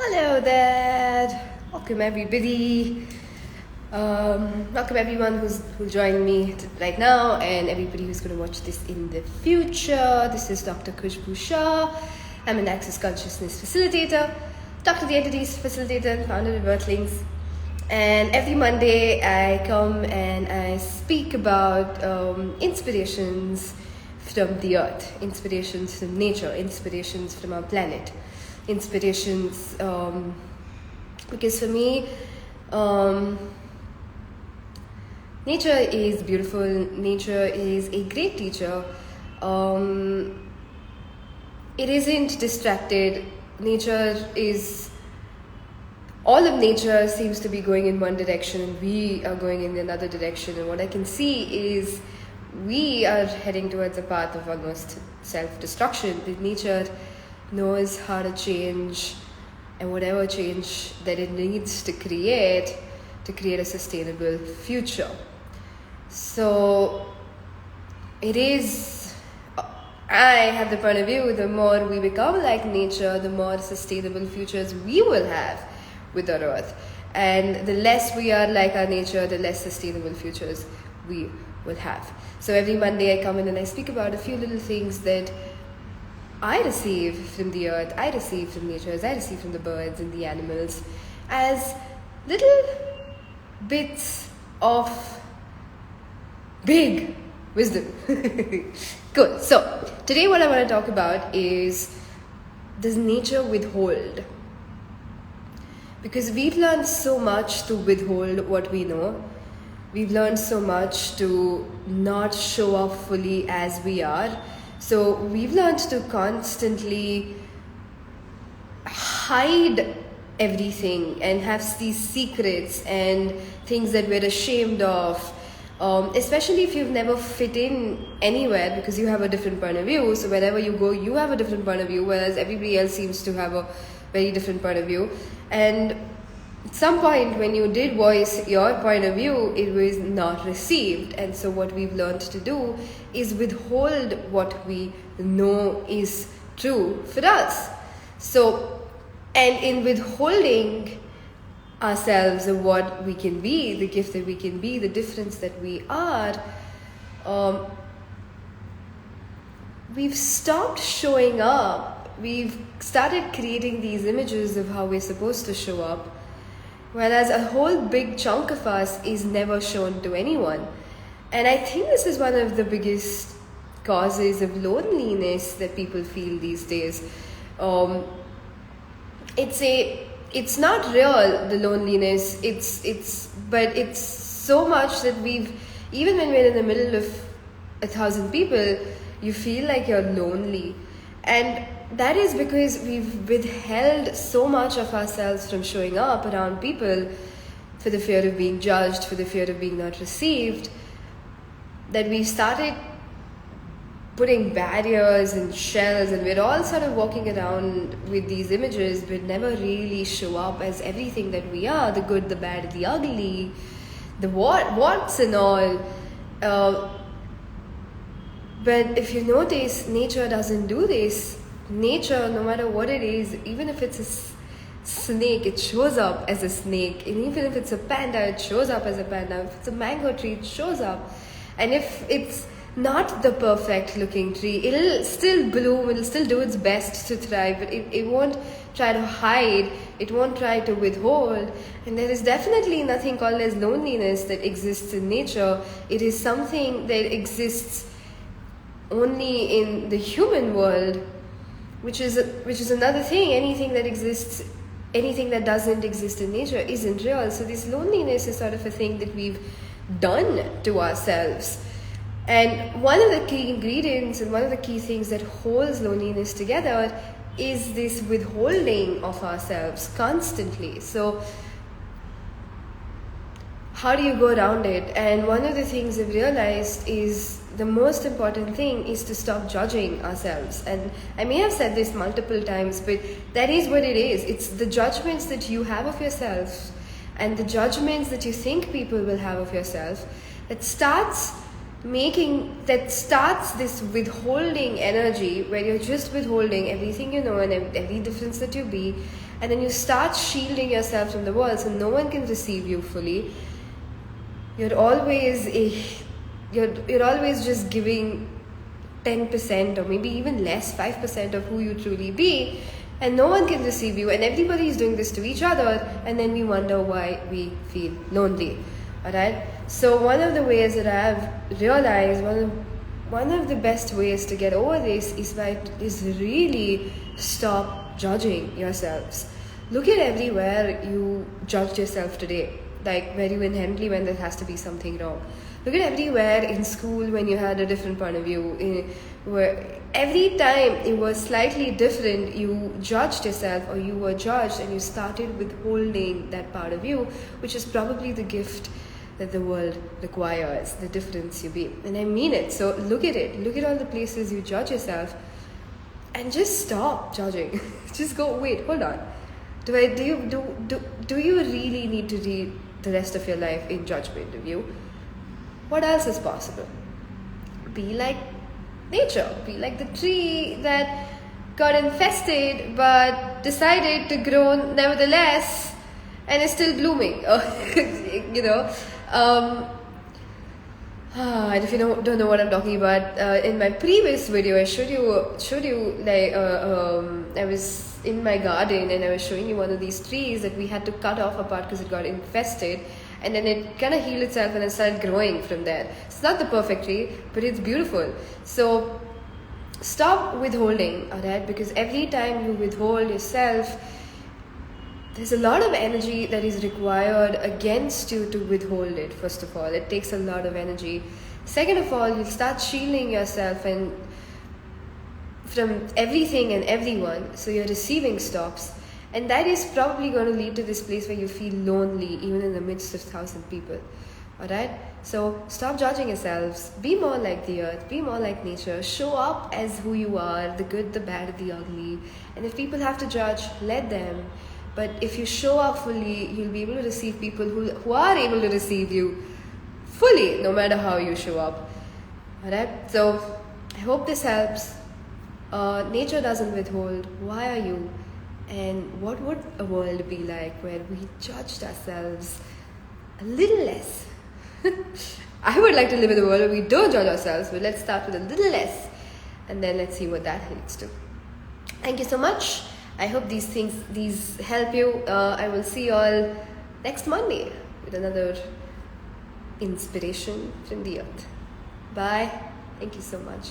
Hello there, welcome everybody. Welcome everyone who'll join me right now and everybody who's going to watch this in the future. This is Dr. Khushboo Shah. I'm an Access Consciousness Facilitator, Dr. The Entities Facilitator and founder of Earthlings. And every Monday I come and I speak about inspirations from the earth, inspirations from nature, inspirations from our planet, inspirations because for me nature is beautiful. Nature is a great teacher. It isn't distracted. All of nature seems to be going in one direction and we are going in another direction, and what I can see is we are heading towards a path of almost self-destruction. The nature knows how to change, and whatever change that it needs to create a sustainable future. So I have the point of view, the more we become like nature, the more sustainable futures we will have with our earth, and the less we are like our nature, the less sustainable futures we will have. So every Monday I come in and I speak about a few little things that I receive from the earth, I receive from nature, I receive from the birds and the animals as little bits of big wisdom. Cool. So today what I want to talk about is, does nature withhold? Because we've learned so much to withhold what we know. We've learned so much to not show up fully as we are. So we've learned to constantly hide everything and have these secrets and things that we're ashamed of, especially if you've never fit in anywhere because you have a different point of view. So wherever you go, you have a different point of view, whereas everybody else seems to have a very different point of view. And at some point when you did voice your point of view, it was not received. And so what we've learned to do is withhold what we know is true for us. So, and in withholding ourselves of what we can be, the gift that we can be, the difference that we are, we've stopped showing up. We've started creating these images of how we're supposed to show up, whereas a whole big chunk of us is never shown to anyone. And I think this is one of the biggest causes of loneliness that people feel these days. It's not real, the loneliness. But it's so much that even when we're in the middle of 1,000 people, you feel like you're lonely. And that is because we've withheld so much of ourselves from showing up around people for the fear of being judged, for the fear of being not received, that we started putting barriers and shells, and we're all sort of walking around with these images but never really show up as everything that we are, the good, the bad, the ugly, the what's and all. But if you notice, nature doesn't do this. Nature, no matter what it is, even if it's a snake, it shows up as a snake. And even if it's a panda, it shows up as a panda. If it's a mango tree, it shows up. And if it's not the perfect looking tree, it'll still bloom, it'll still do its best to thrive, but it won't try to hide, it won't try to withhold. And there is definitely nothing called as loneliness that exists in nature. It is something that exists only in the human world, which is another thing. Anything that doesn't exist in nature isn't real. So this loneliness is sort of a thing that we've done to ourselves. And one of the key ingredients and one of the key things that holds loneliness together is this withholding of ourselves constantly. So how do you go around it? And one of the things I've realized is the most important thing is to stop judging ourselves. And I may have said this multiple times, but that is what it is. It's the judgments that you have of yourself and the judgments that you think people will have of yourself that starts that starts this withholding energy where you're just withholding everything you know and every difference that you be, and then you start shielding yourself from the world so no one can receive you fully. You're always just giving 10% or maybe even less, 5% of who you truly be, and no one can receive you, and everybody is doing this to each other, and then we wonder why we feel lonely. Alright? So one of the ways that I've realized, one of the best ways to get over this is really stop judging yourselves. Look at everywhere you judged yourself today, like where you inherently when there has to be something wrong. Look at everywhere in school when you had a different point of view, where every time it was slightly different, you judged yourself or you were judged, and you started withholding that part of you, which is probably the gift that the world requires, the difference you be. And I mean it. So look at it. Look at all the places you judge yourself and just stop judging. Just go, wait, hold on. Do you really need to read the rest of your life in judgment of you? What else is possible? Be like nature. Be like the tree that got infested but decided to grow nevertheless and is still blooming. And if you don't know what I'm talking about, in my previous video I showed you like I was in my garden and I was showing you one of these trees that we had to cut off apart because it got infested, and then it kind of healed itself and it started growing from there. It's not the perfect tree, but it's beautiful. So stop withholding, alright? Because every time you withhold yourself, there's a lot of energy that is required against you to withhold it. First of all, it takes a lot of energy. Second of all, you'll start shielding yourself and from everything and everyone, so your receiving stops, and that is probably going to lead to this place where you feel lonely even in the midst of 1,000 people. Alright? So stop judging yourselves. Be more like the earth. Be more like nature. Show up as who you are, the good, the bad, the ugly. And if people have to judge, let them. But if you show up fully, you'll be able to receive people who are able to receive you fully, no matter how you show up. Alright? So I hope this helps. Nature doesn't withhold. Why are you? And what would a world be like where we judged ourselves a little less? I would like to live in a world where we don't judge ourselves, but let's start with a little less, and then let's see what that leads to. Thank you so much. I hope these help you. I will see you all next Monday with another inspiration from the earth. Bye. Thank you so much.